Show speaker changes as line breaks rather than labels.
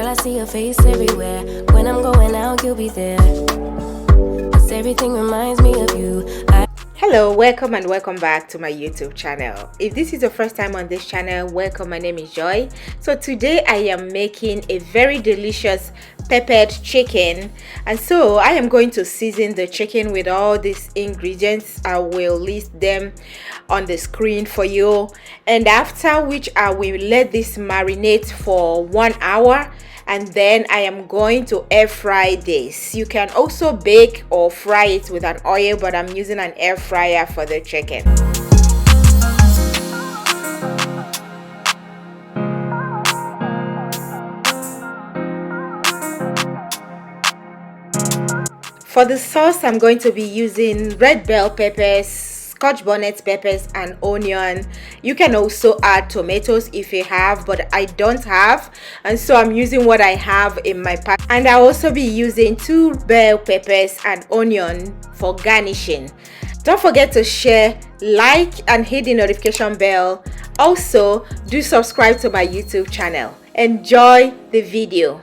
Girl, I see your face everywhere. When I'm going out, you'll be there. 'Cause everything reminds me of you.
Hello, welcome and welcome back to my YouTube channel. If this is your first time on this channel, welcome. My name is Joy. So today I am making a very delicious peppered chicken, and so I am going to season the chicken with all these ingredients. I will list them on the screen for you, and after which I will let this marinate for 1 hour, and then I am going to air fry this. You can also bake or fry it with an oil, but I'm using an air fryer for the chicken. For the sauce, I'm going to be using red bell peppers, scotch bonnet peppers, and onion. You can also add tomatoes if you have, but I don't have, and so I'm using what I have in my pack. And I'll also be using 2 bell peppers and onion for garnishing. Don't forget to share, like, and hit the notification bell. Also, do subscribe to my YouTube channel. Enjoy the video.